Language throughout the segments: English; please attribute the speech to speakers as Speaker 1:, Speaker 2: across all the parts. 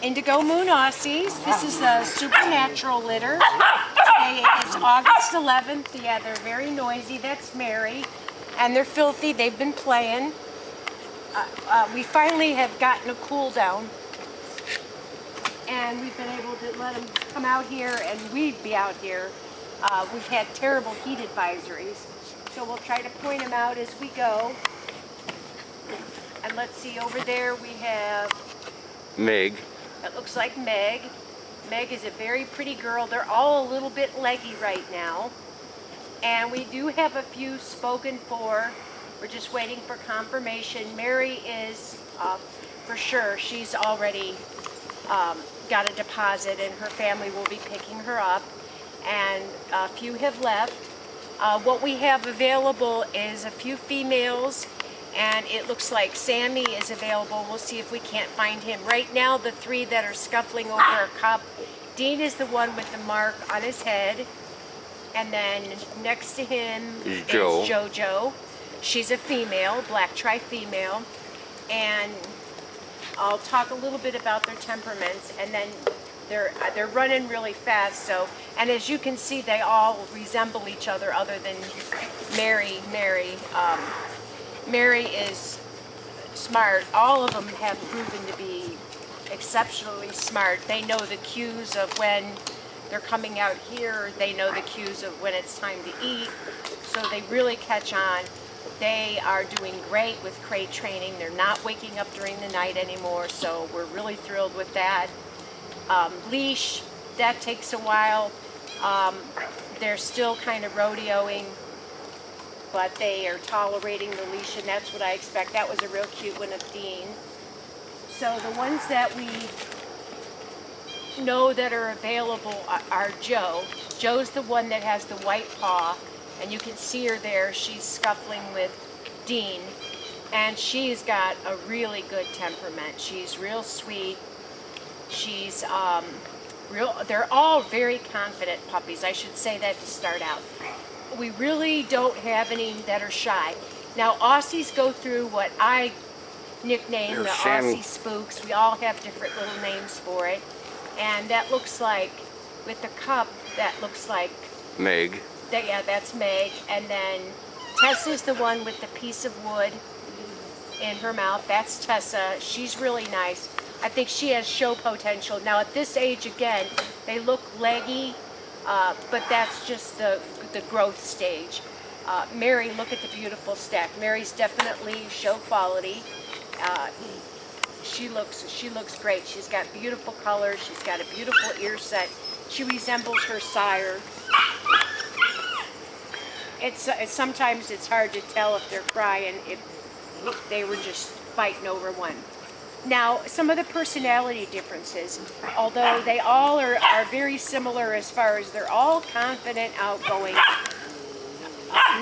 Speaker 1: IndigoMoon Aussies. This is a supernatural litter. Today is August 11th. Yeah, they're very noisy. That's Mary. And they're filthy. They've been playing. We finally have gotten a cool down. And we've been able to let them come out here and we'd be out here. We've had terrible heat advisories. So we'll try to point them out as we go. And let's see, over there we have
Speaker 2: Meg.
Speaker 1: It looks like Meg. Meg is a very pretty girl. They're all a little bit leggy right now. And we do have a few spoken for. We're just waiting for confirmation. Mary is, for sure, she's already got a deposit and her family will be picking her up. And a few have left. What we have available is a few females. And it looks like Sammy is available. We'll see if we can't find him. Right now, the three that are scuffling over a cup, Dean is the one with the mark on his head. And then next to him is JoJo. She's a female, black tri-female. And I'll talk a little bit about their temperaments. And then they're running really fast. So, and as you can see, they all resemble each other other than Mary. Mary is smart. All of them have proven to be exceptionally smart. They know the cues of when they're coming out here. They know the cues of when it's time to eat. So they really catch on. They are doing great with crate training. They're not waking up during the night anymore, so we're really thrilled with that. Leash, that takes a while. They're still kind of rodeoing, but they are tolerating the leash, and that's what I expect. That was a real cute one of Dean. So the ones that we know that are available are Joe. Joe's the one that has the white paw, and you can see her there. She's scuffling with Dean, and she's got a really good temperament. She's real sweet. She's they're all very confident puppies. I should say that to start out. We really don't have any that are shy. Now, Aussies go through what I nickname the Aussie spooks. We all have different little names for it. And that looks like, with the cup, that looks like
Speaker 2: Meg.
Speaker 1: Yeah, that's Meg. And then Tessa's the one with the piece of wood in her mouth. That's Tessa. She's really nice. I think she has show potential. Now, at this age, again, they look leggy, but that's just the growth stage. Mary, look at the beautiful stack. Mary's definitely show quality. She looks great. She's got beautiful colors. She's got a beautiful ear set. She resembles her sire. Sometimes it's hard to tell if they're crying, if they were just fighting over one. Now, some of the personality differences, although they all are very similar as far as they're all confident, outgoing,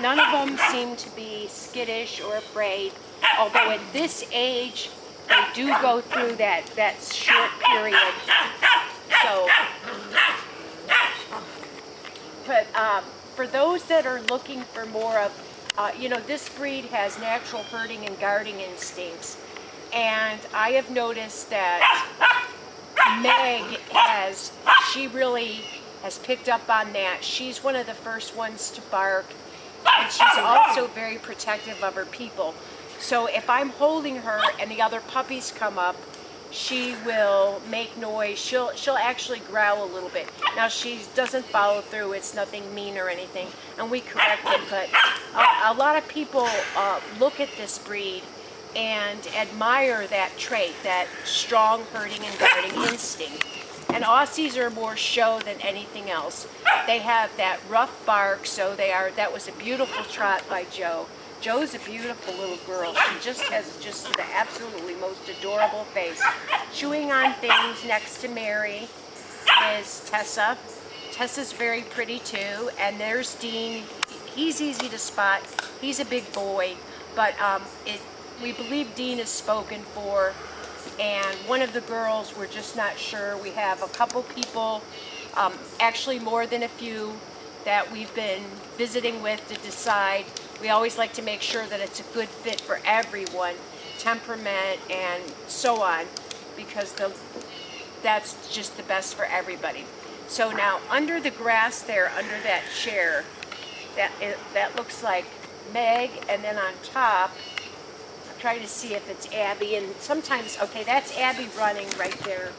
Speaker 1: none of them seem to be skittish or afraid, although at this age, they do go through that short period. So, but for those that are looking for more of, this breed has natural herding and guarding instincts. And I have noticed that Meg she really has picked up on that. She's one of the first ones to bark, and she's also very protective of her people. So if I'm holding her and the other puppies come up, she will make noise. She'll actually growl a little bit. Now, she doesn't follow through. It's nothing mean or anything, and we correct it. But a lot of people look at this breed and admire that trait, that strong herding and guarding instinct. And Aussies are more show than anything else. They have that rough bark, so that was a beautiful trot by Joe. Joe's a beautiful little girl. She just has the absolutely most adorable face. Chewing on things next to Mary is Tessa. Tessa's very pretty too. And there's Dean. He's easy to spot. He's a big boy, but we believe Dean is spoken for, and one of the girls, we're just not sure. We have a couple people, actually more than a few, that we've been visiting with to decide. We always like to make sure that it's a good fit for everyone, temperament and so on, because that's just the best for everybody. So now under the grass there, under that chair, that looks like Meg, and then on top, I'm trying to see if it's Abby, and sometimes, okay, that's Abby running right there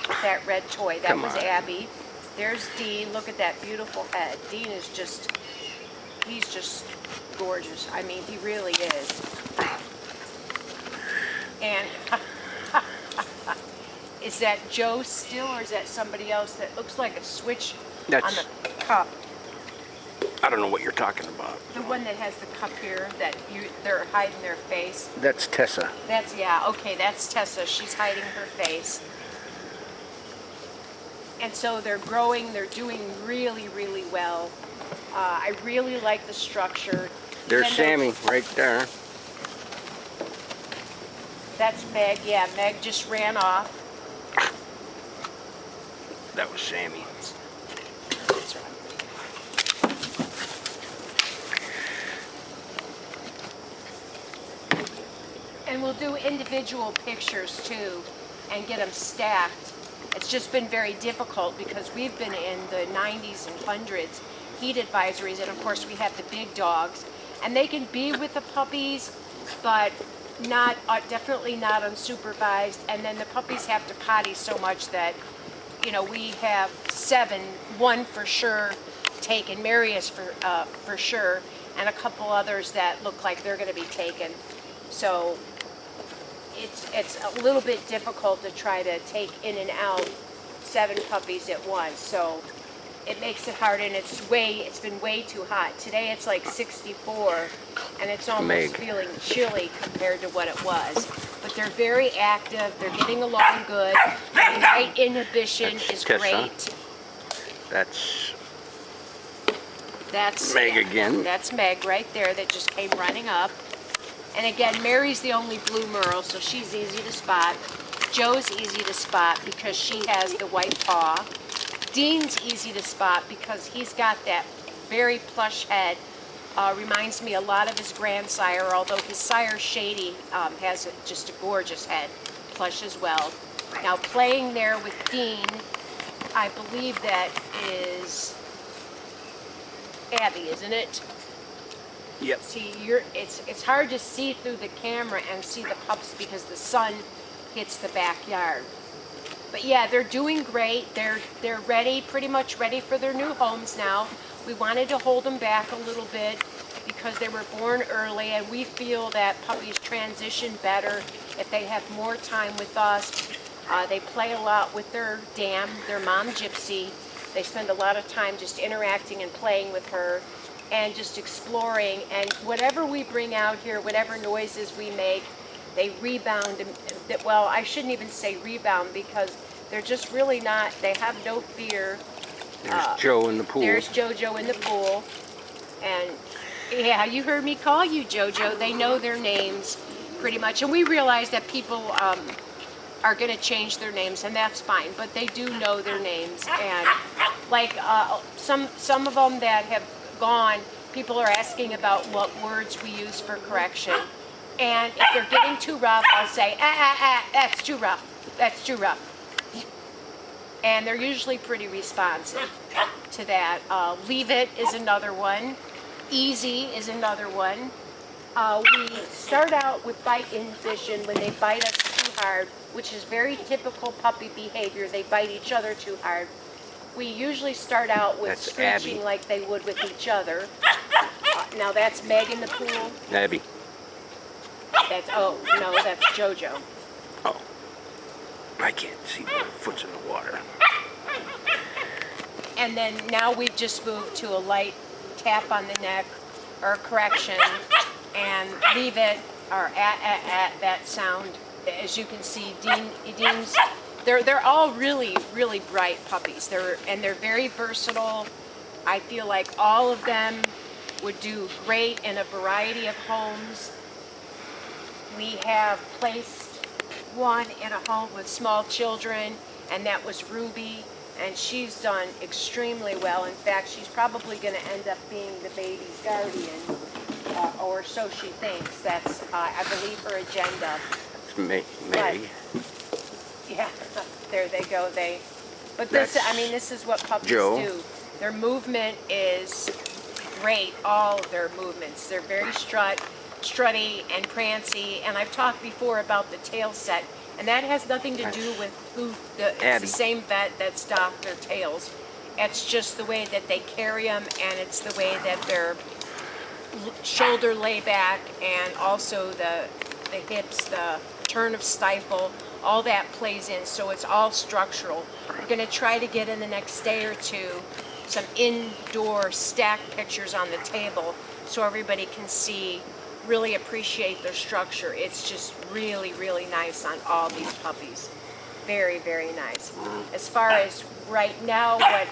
Speaker 1: with that red toy. That was Abby. There's Dean. Look at that beautiful head. Dean is just, he's just gorgeous. I mean, he really is. And is that Joe still, or is that somebody else? That looks like a switch on the cup.
Speaker 2: I don't know what you're talking about.
Speaker 1: The one that has the cup here that they're hiding their face.
Speaker 2: That's Tessa.
Speaker 1: That's, yeah, okay, that's Tessa. She's hiding her face. And so they're growing, they're doing really, really well. I really like the structure.
Speaker 2: There's Sammy right there.
Speaker 1: That's Meg, yeah, Meg just ran off.
Speaker 2: That was Sammy.
Speaker 1: That's right. And we'll do individual pictures too and get them stacked. It's just been very difficult because we've been in the 90s and 100s heat advisories, and of course we have the big dogs, and they can be with the puppies, but not definitely not unsupervised. And then the puppies have to potty so much that, you know, we have 7, 1 for sure taken, Marius for sure, and a couple others that look like they're going to be taken. So it's a little bit difficult to try to take in and out 7 puppies at once. So it makes it hard, and it's been way too hot. Today it's like 64, and it's almost feeling chilly compared to what it was. But they're very active. They're getting along good. The night inhibition is great. That's
Speaker 2: Meg again.
Speaker 1: That's Meg right there that just came running up. And again, Mary's the only blue merle, so she's easy to spot. Joe's easy to spot because she has the white paw. Dean's easy to spot because he's got that very plush head. Reminds me a lot of his grandsire, although his sire, Shady, has just a gorgeous head, plush as well. Now playing there with Dean, I believe that is Abby, isn't it?
Speaker 2: Yep.
Speaker 1: See, it's hard to see through the camera and see the pups because the sun hits the backyard. But yeah, they're doing great. They're ready, pretty much ready for their new homes now. We wanted to hold them back a little bit because they were born early, and we feel that puppies transition better if they have more time with us. They play a lot with their dam, their mom Gypsy. They spend a lot of time just interacting and playing with her and just exploring, and whatever we bring out here, whatever noises we make, they rebound. Well, I shouldn't even say rebound because they're just really not, they have no fear.
Speaker 2: There's Joe in the pool.
Speaker 1: There's JoJo in the pool. And yeah, you heard me call you JoJo. They know their names pretty much. And we realize that people are going to change their names, and that's fine. But they do know their names. And like some of them that have gone, people are asking about what words we use for correction. And if they're getting too rough, I'll say, that's too rough. That's too rough. And they're usually pretty responsive to that. Leave it is another one. Easy is another one. We start out with bite inhibition when they bite us too hard, which is very typical puppy behavior. They bite each other too hard. We usually start out with screeching like they would with each other. Now that's Meg in the pool.
Speaker 2: Abby.
Speaker 1: That's, oh, no, that's JoJo.
Speaker 2: Oh. I can't see my foot's in the water.
Speaker 1: And then now we've just moved to a light tap on the neck or correction and leave it, or at that sound. As you can see, Dean's, they're all really, really bright puppies. They're very versatile. I feel like all of them would do great in a variety of homes. We have placed one in a home with small children, and that was Ruby, and she's done extremely well. In fact, she's probably going to end up being the baby's guardian, or so she thinks. That's, I believe, her agenda.
Speaker 2: It's Meg.
Speaker 1: Yeah. There they go. But this,
Speaker 2: That's
Speaker 1: I mean, this is what puppies
Speaker 2: Joe.
Speaker 1: do. Their movement is great. All of their movements. They're very strutty and prancy. And I've talked before about the tail set, and that has nothing to do with who. It's
Speaker 2: Abby.
Speaker 1: the same vet that's docked their tails. It's just the way that they carry them, and it's the way that their shoulder lay back, and also the hips, the turn of stifle, all that plays in, so it's all structural. We're going to try to get in the next day or two some indoor stack pictures on the table so everybody can see, really appreciate their structure. It's just really, really nice on all these puppies. Very, very nice. As far as right now, what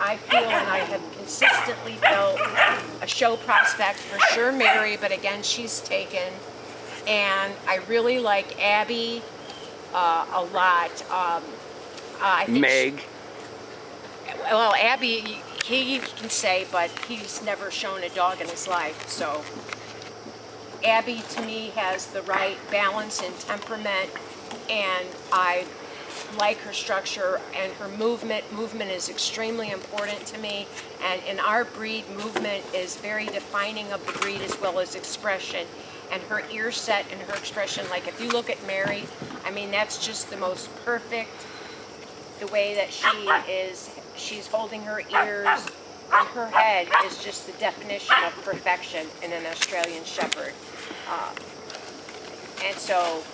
Speaker 1: I feel, and I have consistently felt, a show prospect for sure, Mary, but again, she's taken. And I really like Abby a lot. I think
Speaker 2: Meg.
Speaker 1: well, Abby, he can say, but he's never shown a dog in his life. So Abby, to me, has the right balance and temperament, and I like her structure and her movement. Movement is extremely important to me, and in our breed, movement is very defining of the breed as well as expression. And her ear set and her expression, like if you look at Mary, I mean, that's just the most perfect, the way that she's holding her ears, and her head is just the definition of perfection in an Australian Shepherd. And so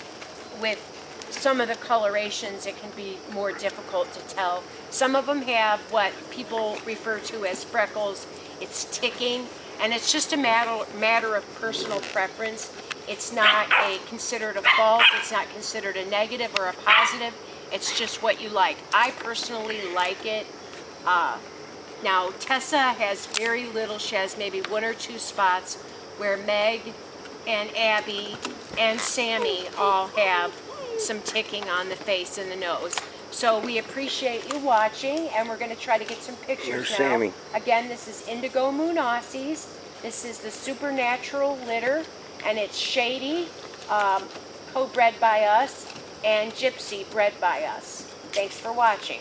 Speaker 1: with some of the colorations, it can be more difficult to tell. Some of them have what people refer to as freckles. It's ticking, and it's just a matter of personal preference. It's not considered a fault. It's not considered a negative or a positive. It's just what you like. I personally like it. Now, Tessa has very little. She has maybe 1 or 2 spots where Meg and Abby and Sammy all have some ticking on the face and the nose. So we appreciate you watching, and we're going to try to get some pictures
Speaker 2: Here's
Speaker 1: now.
Speaker 2: Sammy.
Speaker 1: Again, this is IndigoMoon Aussies. This is the supernatural litter, and it's Shady, co-bred by us, and Gypsy, bred by us. Thanks for watching.